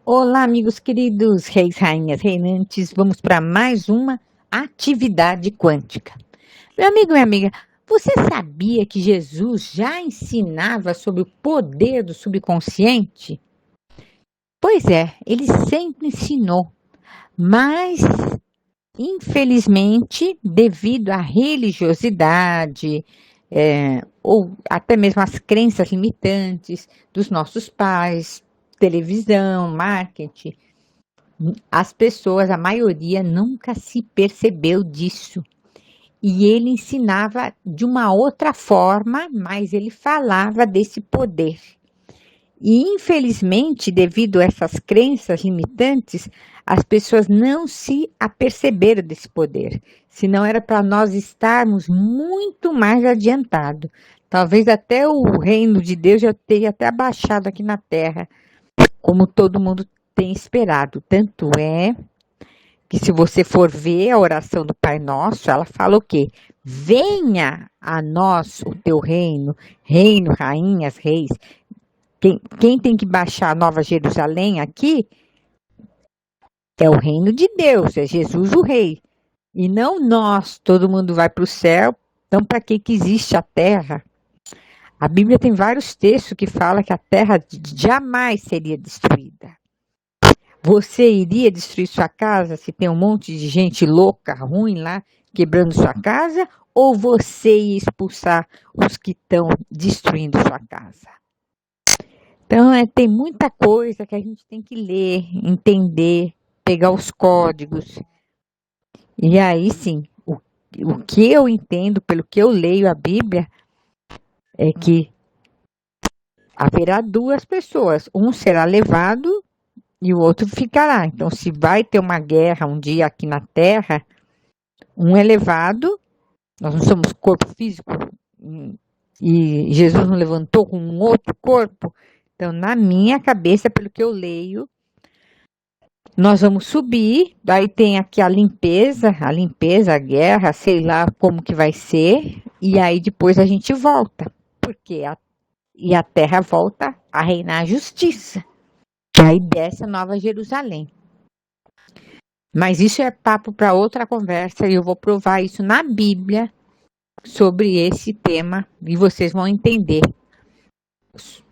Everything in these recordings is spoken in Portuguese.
Olá, amigos queridos, reis, rainhas, reinantes, vamos para mais uma atividade quântica. Meu amigo e minha amiga, você sabia que Jesus já ensinava sobre o poder do subconsciente? Pois é, ele sempre ensinou, mas infelizmente, devido à religiosidade, ou até mesmo às crenças limitantes dos nossos pais, televisão, marketing, as pessoas, a maioria, nunca se percebeu disso. E ele ensinava de uma outra forma, mas ele falava desse poder. E, infelizmente, devido a essas crenças limitantes, as pessoas não se aperceberam desse poder. Senão era para nós estarmos muito mais adiantados. Talvez até o reino de Deus já tenha até abaixado aqui na terra, como todo mundo tem esperado. Tanto é que se você for ver a oração do Pai Nosso, ela fala o quê? Venha a nós o teu reino, reino, rainhas, reis. Quem tem que baixar a Nova Jerusalém aqui é o reino de Deus, é Jesus o rei. E não nós, todo mundo vai para o céu, então para que existe a terra? A Bíblia tem vários textos que falam que a terra jamais seria destruída. Você iria destruir sua casa se tem um monte de gente louca, ruim lá, quebrando sua casa? Ou você ia expulsar os que estão destruindo sua casa? Então, tem muita coisa que a gente tem que ler, entender, pegar os códigos. E aí, sim, o que eu entendo, pelo que eu leio a Bíblia, é que haverá duas pessoas. Um será levado e o outro ficará. Então, se vai ter uma guerra um dia aqui na Terra, um é levado, nós não somos corpo físico, e Jesus nos levantou com um outro corpo. Então, na minha cabeça, pelo que eu leio, nós vamos subir, daí tem aqui a limpeza, a guerra, sei lá como que vai ser, e aí depois a gente volta, porque a terra volta a reinar a justiça. Aí desce a Nova Jerusalém. Mas isso é papo para outra conversa e eu vou provar isso na Bíblia sobre esse tema e vocês vão entender.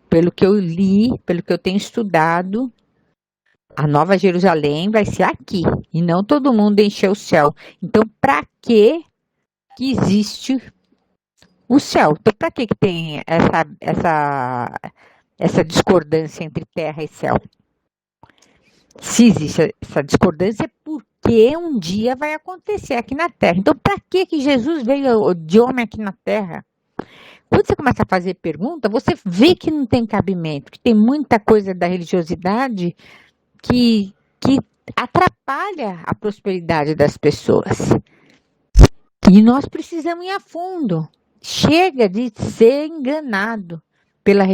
Pelo que eu li, pelo que eu tenho estudado, a Nova Jerusalém vai ser aqui e não todo mundo encher o céu. Então, para que existe o céu? Então, para que tem essa discordância entre terra e céu? Se existe essa discordância, é porque um dia vai acontecer aqui na terra. Então, para que Jesus veio de homem aqui na terra? Quando você começa a fazer pergunta, você vê que não tem cabimento, que tem muita coisa da religiosidade que atrapalha a prosperidade das pessoas. E nós precisamos ir a fundo. Chega de ser enganado pela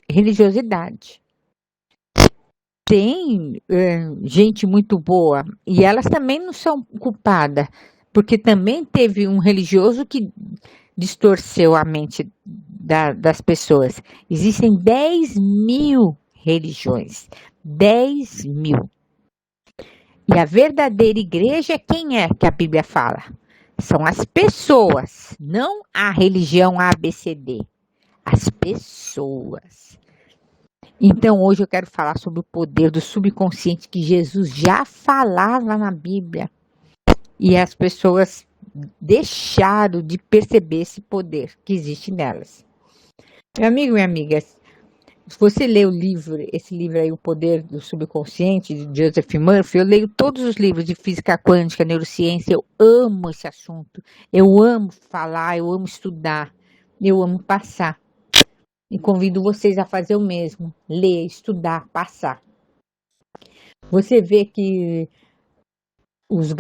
religiosidade. Tem gente muito boa e elas também não são culpadas, porque também teve um religioso que distorceu a mente das pessoas. Existem 10.000 religiões. 10.000. E a verdadeira igreja é quem é que a Bíblia fala? São as pessoas, não a religião ABCD. As pessoas. Então, hoje eu quero falar sobre o poder do subconsciente que Jesus já falava na Bíblia. E as pessoas deixaram de perceber esse poder que existe nelas. Meu amigo e minha amiga, se você lê esse livro aí, O Poder do Subconsciente, de Joseph Murphy, eu leio todos os livros de física quântica, neurociência, eu amo esse assunto. Eu amo falar, eu amo estudar, eu amo passar. E convido vocês a fazer o mesmo, ler, estudar, passar. Você vê que os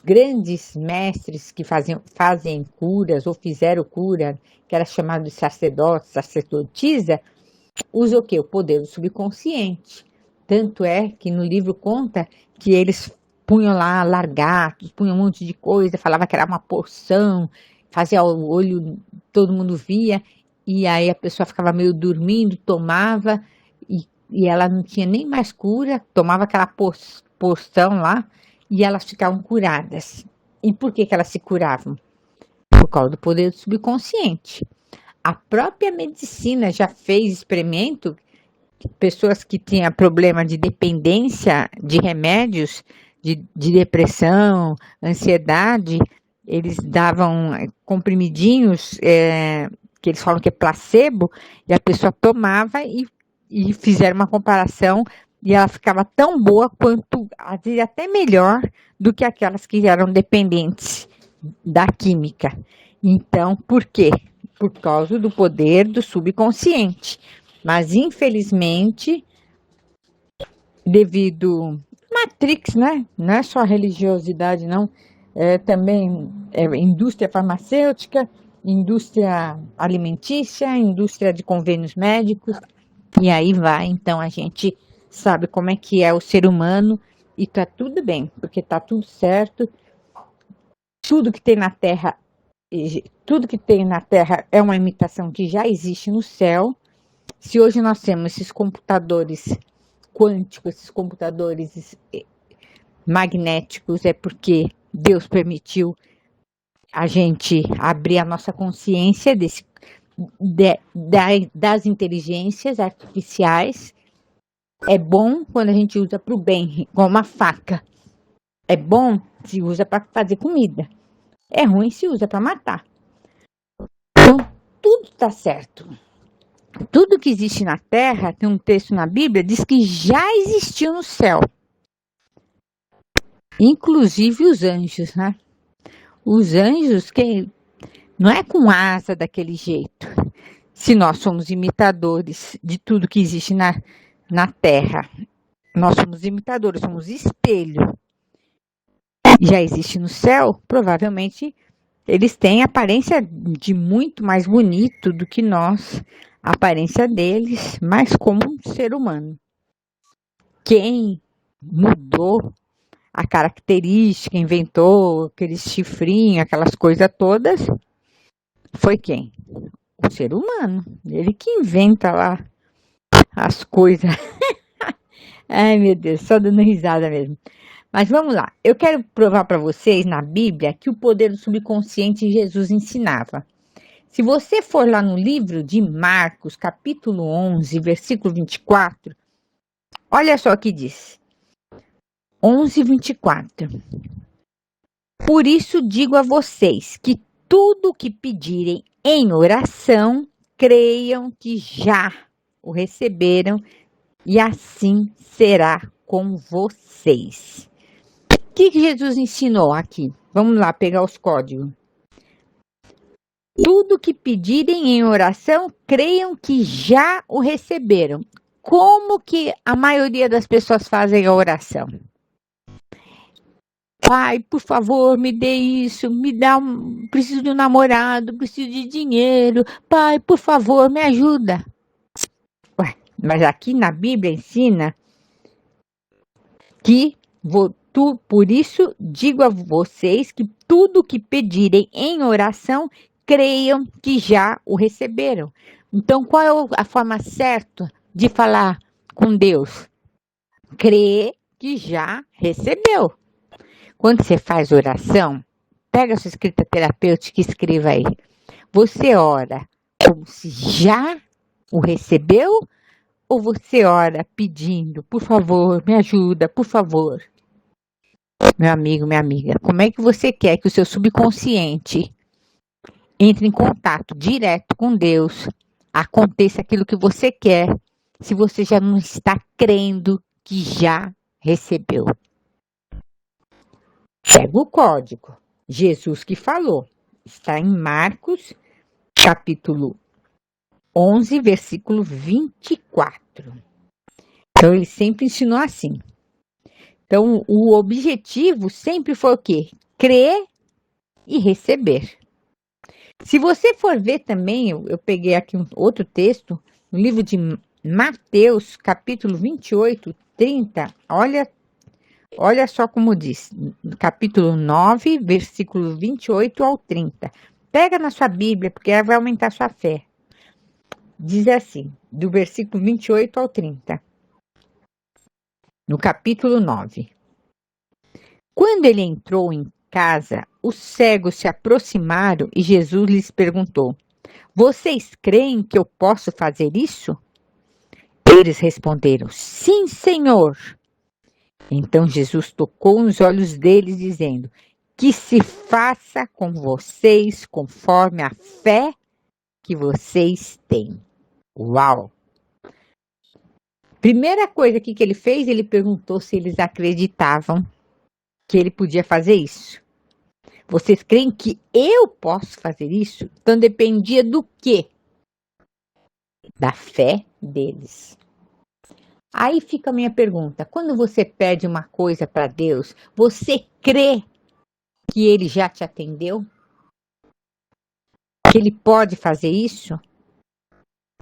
grandes mestres que fazem curas ou fizeram cura, que era chamado de sacerdote, sacerdotisa, usa o quê? O poder do subconsciente. Tanto é que no livro conta que eles punham lá largatos, punham um monte de coisa, falava que era uma porção, fazia o olho, todo mundo via, e aí a pessoa ficava meio dormindo, tomava, e e ela não tinha nem mais cura, tomava aquela poção lá e elas ficavam curadas. E por que elas se curavam? Por causa do poder do subconsciente. A própria medicina já fez experimento, pessoas que tinham problema de dependência de remédios, de depressão, ansiedade, eles davam comprimidinhos, que eles falam que é placebo, e a pessoa tomava e fizeram uma comparação, e ela ficava tão boa quanto, às vezes até melhor, do que aquelas que eram dependentes da química. Então, por quê? Por causa do poder do subconsciente. Mas, infelizmente, devido Matrix, né? Não é só a religiosidade, não. Também indústria farmacêutica, indústria alimentícia, indústria de convênios médicos. E aí vai, então a gente sabe como é que é o ser humano e tá tudo bem, porque tá tudo certo. Tudo que tem na Terra é uma imitação que já existe no céu. Se hoje nós temos esses computadores quânticos, esses computadores magnéticos, é porque Deus permitiu a gente abrir a nossa consciência das inteligências artificiais. É bom quando a gente usa para o bem, igual uma faca. É bom se usa para fazer comida. É ruim se usa para matar. Então, tudo está certo. Tudo que existe na Terra, tem um texto na Bíblia, diz que já existiu no céu. Inclusive os anjos, né? Os anjos que não é com asa daquele jeito. Se nós somos imitadores de tudo que existe na Terra, nós somos imitadores, somos espelho. Já existe no céu, provavelmente eles têm a aparência de muito mais bonito do que nós, a aparência deles, mas como um ser humano. Quem mudou a característica, inventou aqueles chifrinhos, aquelas coisas todas, foi quem? O ser humano. Ele que inventa lá as coisas. Ai, meu Deus, só dando risada mesmo. Mas vamos lá, eu quero provar para vocês na Bíblia que o poder do subconsciente Jesus ensinava. Se você for lá no livro de Marcos, capítulo 11, versículo 24, olha só o que diz. 11, 24. Por isso digo a vocês que tudo o que pedirem em oração, creiam que já o receberam e assim será com vocês. O que Jesus ensinou aqui? Vamos lá pegar os códigos. Tudo que pedirem em oração, creiam que já o receberam. Como que a maioria das pessoas fazem a oração? Pai, por favor, me dê isso, preciso de um namorado, preciso de dinheiro. Pai, por favor, me ajuda. Ué, mas aqui na Bíblia ensina que por isso digo a vocês que tudo que pedirem em oração, creiam que já o receberam. Então, qual é a forma certa de falar com Deus? Crer que já recebeu. Quando você faz oração, pega a sua escrita terapêutica e escreva aí. Você ora como se já o recebeu ou você ora pedindo, por favor, me ajuda, por favor? Meu amigo, minha amiga, como é que você quer que o seu subconsciente entre em contato direto com Deus, aconteça aquilo que você quer, se você já não está crendo que já recebeu? Pega o código. Jesus que falou. Está em Marcos, capítulo 11, versículo 24. Então, ele sempre ensinou assim. Então, o objetivo sempre foi o quê? Crer e receber. Se você for ver também, eu peguei aqui um outro texto, no livro de Mateus, capítulo 28, 30, olha só como diz, capítulo 9, versículo 28 ao 30. Pega na sua Bíblia, porque ela vai aumentar a sua fé. Diz assim, do versículo 28 ao 30. no capítulo 9. Quando ele entrou em casa, os cegos se aproximaram e Jesus lhes perguntou: Vocês creem que eu posso fazer isso? Eles responderam: Sim, Senhor. Então Jesus tocou nos olhos deles, dizendo: Que se faça com vocês conforme a fé que vocês têm. Uau! Primeira coisa que ele fez, ele perguntou se eles acreditavam que ele podia fazer isso. Vocês creem que eu posso fazer isso? Então dependia do quê? Da fé deles. Aí fica a minha pergunta: quando você pede uma coisa para Deus, você crê que Ele já te atendeu? Que Ele pode fazer isso?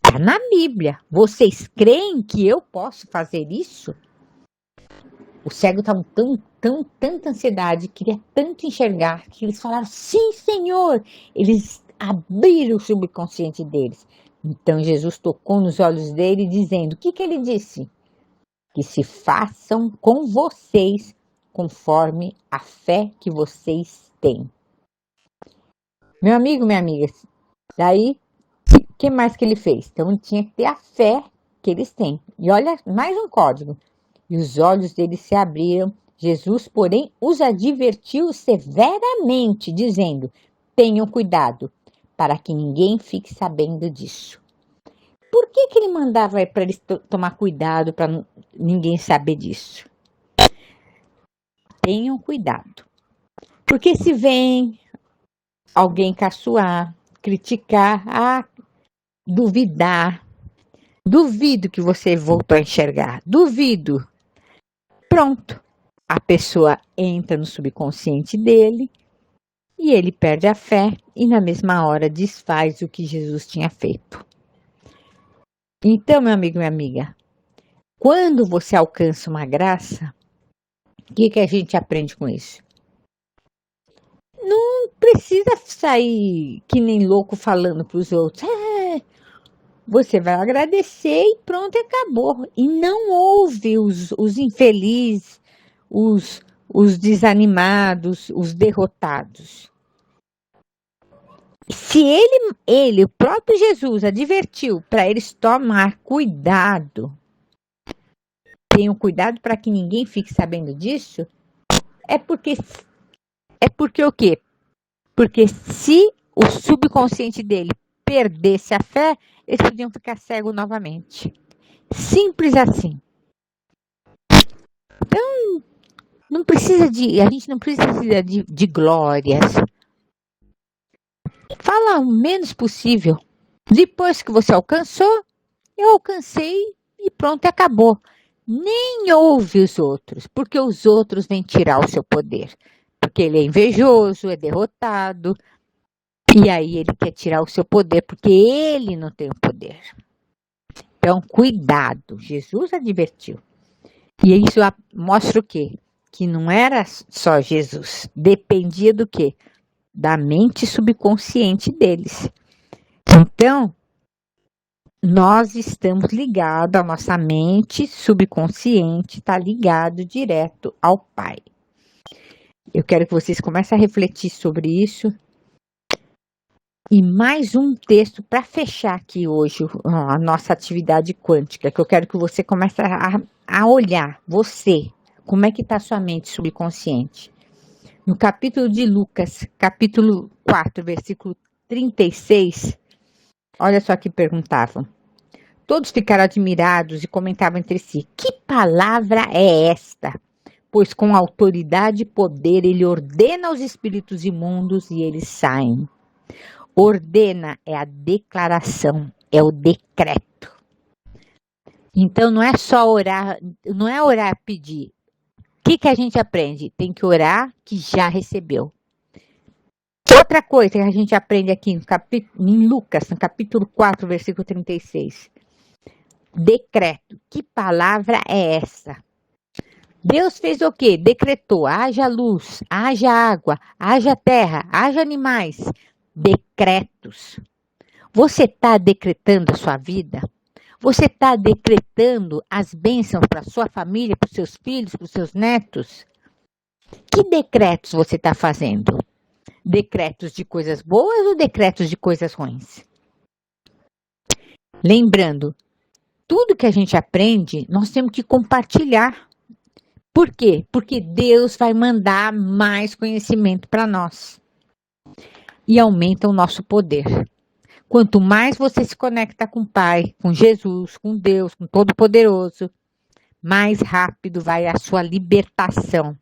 Está na Bíblia. Vocês creem que eu posso fazer isso? O cego estava tanta ansiedade, queria tanto enxergar, que eles falaram: Sim, Senhor! Eles abriram o subconsciente deles. Então Jesus tocou nos olhos dele, dizendo: O que ele disse? Que se façam com vocês conforme a fé que vocês têm. Meu amigo, minha amiga, daí, o que mais que ele fez? Então, tinha que ter a fé que eles têm. E olha, mais um código. E os olhos deles se abriram. Jesus, porém, os advertiu severamente, dizendo: Tenham cuidado, para que ninguém fique sabendo disso. Por que ele mandava para eles tomar cuidado para ninguém saber disso? Tenham cuidado. Porque se vem alguém caçoar, criticar, duvidar, duvido que você voltou a enxergar, duvido. Pronto, a pessoa entra no subconsciente dele e ele perde a fé e na mesma hora desfaz o que Jesus tinha feito. Então, meu amigo, minha amiga, quando você alcança uma graça, o que a gente aprende com isso? Não precisa sair que nem louco falando para os outros. Você vai agradecer e pronto, acabou. E não ouve os infelizes, os desanimados, os derrotados. Se ele, o próprio Jesus, advertiu para eles tomar cuidado, tenham cuidado para que ninguém fique sabendo disso, é porque o quê? Porque se o subconsciente dele perdesse a fé, eles podiam ficar cegos novamente. Simples assim. Então, a gente não precisa de glórias. Fala o menos possível. Depois que você alcançou, eu alcancei e pronto, acabou. Nem ouve os outros, porque os outros vêm tirar o seu poder. Porque ele é invejoso, é derrotado. E aí ele quer tirar o seu poder, porque ele não tem o poder. Então, cuidado. Jesus advertiu. E isso mostra o quê? Que não era só Jesus. Dependia do quê? Da mente subconsciente deles. Então, nós estamos ligados, a nossa mente subconsciente está ligado direto ao Pai. Eu quero que vocês comecem a refletir sobre isso. E mais um texto para fechar aqui hoje a nossa atividade quântica, que eu quero que você comece a olhar, você, como é que está a sua mente subconsciente. No capítulo de Lucas, capítulo 4, versículo 36, olha só que perguntavam. Todos ficaram admirados e comentavam entre si: que palavra é esta? Pois com autoridade e poder ele ordena aos espíritos imundos e eles saem. Ordena é a declaração, é o decreto. Então não é só orar, não é orar pedir. O que a gente aprende? Tem que orar que já recebeu. Outra coisa que a gente aprende aqui em Lucas, no capítulo 4, versículo 36. Decreto. Que palavra é essa? Deus fez o quê? Decretou: haja luz, haja água, haja terra, haja animais. Decretos. Você está decretando a sua vida? Você está decretando as bênçãos para sua família, para os seus filhos, para os seus netos? Que decretos você está fazendo? Decretos de coisas boas ou decretos de coisas ruins? Lembrando, tudo que a gente aprende, nós temos que compartilhar. Por quê? Porque Deus vai mandar mais conhecimento para nós. E aumenta o nosso poder. Quanto mais você se conecta com o Pai, com Jesus, com Deus, com Todo-Poderoso, mais rápido vai a sua libertação.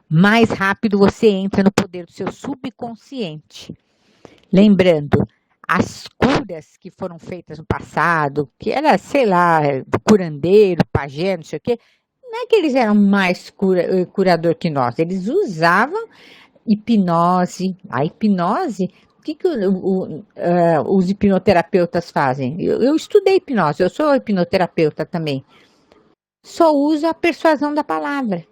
Mais rápido você entra no poder do seu subconsciente. Lembrando, as curas que foram feitas no passado, que era, sei lá, curandeiro, pajé, não sei o quê, não é que eles eram mais curador que nós, eles usavam hipnose. A hipnose, o que os hipnoterapeutas fazem? Eu estudei hipnose, eu sou hipnoterapeuta também. Só usa a persuasão da palavra.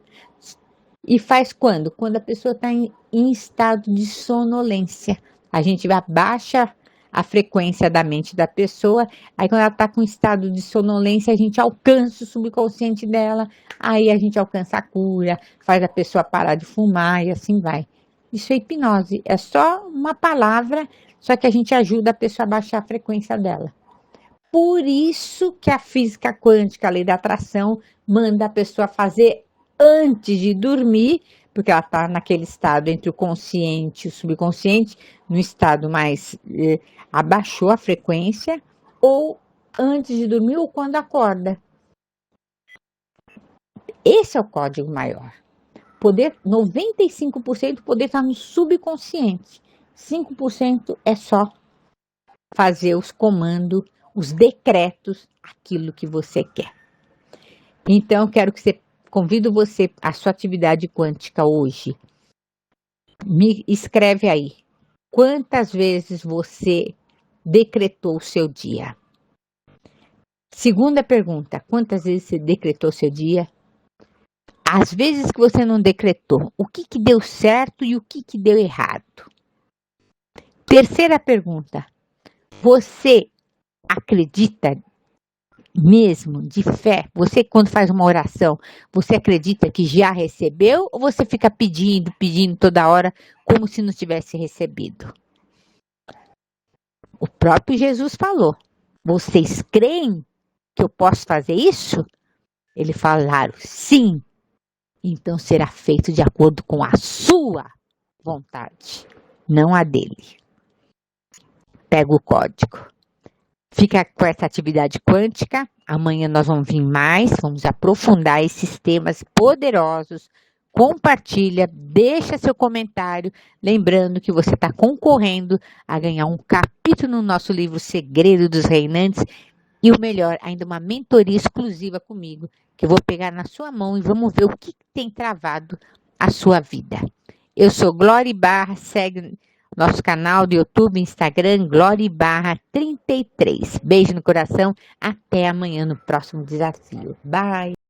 E faz quando? Quando a pessoa está em estado de sonolência. A gente abaixa a frequência da mente da pessoa, aí quando ela está com estado de sonolência, a gente alcança o subconsciente dela, aí a gente alcança a cura, faz a pessoa parar de fumar e assim vai. Isso é hipnose, é só uma palavra, só que a gente ajuda a pessoa a baixar a frequência dela. Por isso que a física quântica, a lei da atração, manda a pessoa fazer antes de dormir, porque ela está naquele estado entre o consciente e o subconsciente, no estado mais abaixou a frequência, ou antes de dormir ou quando acorda. Esse é o código maior. Poder, 95% do poder está no subconsciente. 5% é só fazer os comandos, os decretos, aquilo que você quer. Então, quero que você convido você à sua atividade quântica hoje. Me escreve aí. Quantas vezes você decretou o seu dia? Segunda pergunta. Quantas vezes você decretou o seu dia? Às vezes que você não decretou, o que deu certo e o que deu errado? Terceira pergunta. Você acredita mesmo, de fé, você quando faz uma oração, você acredita que já recebeu ou você fica pedindo toda hora como se não tivesse recebido? O próprio Jesus falou, vocês creem que eu posso fazer isso? Eles falaram, sim, então será feito de acordo com a sua vontade, não a dele. Pega o código. Fica com essa atividade quântica. Amanhã nós vamos vir mais, vamos aprofundar esses temas poderosos. Compartilha, deixa seu comentário. Lembrando que você está concorrendo a ganhar um capítulo no nosso livro Segredo dos Reinantes. E o melhor, ainda uma mentoria exclusiva comigo, que eu vou pegar na sua mão e vamos ver o que tem travado a sua vida. Eu sou Glória Barra, segue nosso canal do YouTube, Instagram, Glória Barra 33. Beijo no coração, até amanhã no próximo desafio. Bye!